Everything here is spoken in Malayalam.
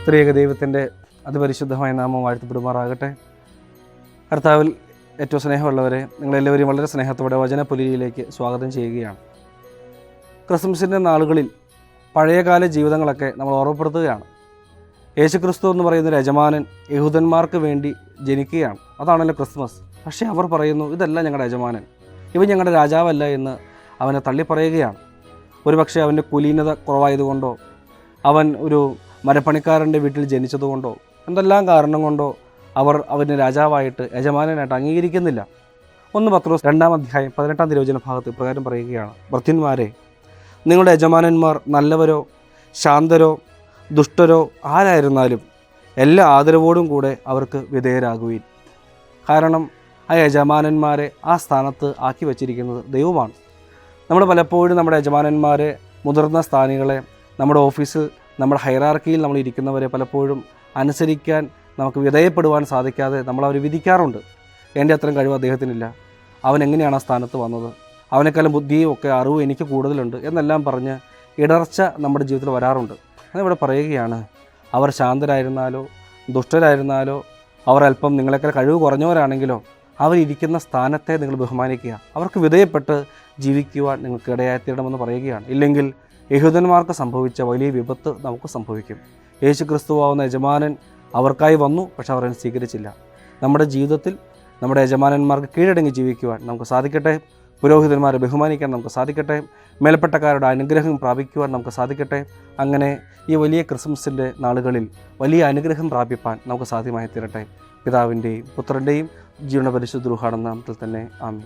ത്രിയേക ദൈവത്തിൻ്റെ അതിപരിശുദ്ധമായ നാമം വാഴ്ത്തപ്പെടുമാറാകട്ടെ. കർത്താവിൽ ഏറ്റവും സ്നേഹമുള്ളവരെ, നിങ്ങളെല്ലാവരും വളരെ സ്നേഹത്തോടെ വചനപുലിയിലേക്ക് സ്വാഗതം ചെയ്യുകയാണ്. ക്രിസ്മസിൻ്റെ നാളുകളിൽ പഴയകാല ജീവിതങ്ങളൊക്കെ നമ്മൾ ഓർമ്മപ്പെടുത്തുകയാണ്. യേശുക്രിസ്തു എന്ന് പറയുന്നൊരു യജമാനൻ യഹൂദന്മാർക്ക് വേണ്ടി ജനിക്കുകയാണ്. അതാണല്ലോ ക്രിസ്മസ്. പക്ഷേ അവർ പറയുന്നു, ഇതല്ല ഞങ്ങളുടെ യജമാനൻ, ഇവൻ ഞങ്ങളുടെ രാജാവല്ല എന്ന് അവനെ തള്ളിപ്പറയുകയാണ്. ഒരുപക്ഷെ അവൻ്റെ കുലീനത കുറവായതുകൊണ്ടോ, അവൻ ഒരു മരപ്പണിക്കാരൻ്റെ വീട്ടിൽ ജനിച്ചതുകൊണ്ടോ, എന്തെല്ലാം കാരണം കൊണ്ടോ അവർ അവനെ രാജാവായിട്ട് യജമാനനായിട്ട് അംഗീകരിക്കുന്നില്ല. 1 പത്രോസ് 2-ാം അധ്യായം 18-ാം തിരുവചന ഭാഗത്ത് ഇപ്രകാരം പറയുകയാണ്: ഭൃത്യന്മാരെ, നിങ്ങളുടെ യജമാനന്മാർ നല്ലവരോ ശാന്തരോ ദുഷ്ടരോ ആരായിരുന്നാലും എല്ലാ ആദരവോടും കൂടെ അവർക്ക് വിധേയരാകുവിൻ. കാരണം ആ യജമാനന്മാരെ ആ സ്ഥാനത്ത് ആക്കി വച്ചിരിക്കുന്നത് ദൈവമാണ്. നമ്മൾ പലപ്പോഴും നമ്മുടെ യജമാനന്മാരെ, മുതിർന്ന സ്ഥാനികളെ, നമ്മുടെ ഓഫീസിൽ, നമ്മുടെ ഹൈറാർക്കിയിൽ നമ്മൾ ഇരിക്കുന്നവരെ പലപ്പോഴും അനുസരിക്കാൻ, നമുക്ക് വിധേയപ്പെടുവാൻ സാധിക്കാതെ നമ്മൾ അവർ വിധിക്കാറുണ്ട്. എൻ്റെ അത്രയും കഴിവ് അദ്ദേഹത്തിനില്ല, അവൻ എങ്ങനെയാണ് ആ സ്ഥാനത്ത് വന്നത്, അവനേക്കാളും ബുദ്ധിയും ഒക്കെ അറിവും എനിക്ക് കൂടുതലുണ്ട് എന്നെല്ലാം പറഞ്ഞ് ഇടർച്ച നമ്മുടെ ജീവിതത്തിൽ വരാറുണ്ട്. അതിവിടെ പറയുകയാണ്, അവർ ശാന്തരായിരുന്നാലോ ദുഷ്ടരായിരുന്നാലോ, അവർ അല്പം നിങ്ങളെക്കാൾ കഴിവ് കുറഞ്ഞവരാണെങ്കിലോ, അവരിയ്ക്കുന്ന സ്ഥാനത്തെ നിങ്ങൾ ബഹുമാനിക്കുക, അവർക്ക് വിധേയപ്പെട്ട് ജീവിക്കുവാൻ നിങ്ങൾക്ക് ഇടയായിത്തീരണമെന്ന് പറയുകയാണ്. ഇല്ലെങ്കിൽ യഹൂദന്മാർക്ക് സംഭവിച്ച വലിയ വിപത്ത് നമുക്ക് സംഭവിക്കും. യേശു ക്രിസ്തുവാകുന്ന യജമാനൻ അവർക്കായി വന്നു, പക്ഷെ അവർ അതിനെ സ്വീകരിച്ചില്ല. നമ്മുടെ ജീവിതത്തിൽ നമ്മുടെ യജമാനന്മാർക്ക് കീഴടങ്ങി ജീവിക്കുവാൻ നമുക്ക് സാധിക്കട്ടെ. പുരോഹിതന്മാരെ ബഹുമാനിക്കാൻ നമുക്ക് സാധിക്കട്ടെ. മേൽപ്പെട്ടക്കാരുടെ അനുഗ്രഹം പ്രാപിക്കുവാൻ നമുക്ക് സാധിക്കട്ടെ. അങ്ങനെ ഈ വലിയ ക്രിസ്മസിൻ്റെ നാളുകളിൽ വലിയ അനുഗ്രഹം പ്രാപിപ്പാൻ നമുക്ക് സാധ്യമായി തീരട്ടെ. പിതാവിൻ്റെയും പുത്രൻ്റെയും ജീവന പരിശുദ്ധ റൂഹാണെന്ന നാമത്തിൽ തന്നെ ആമേൻ.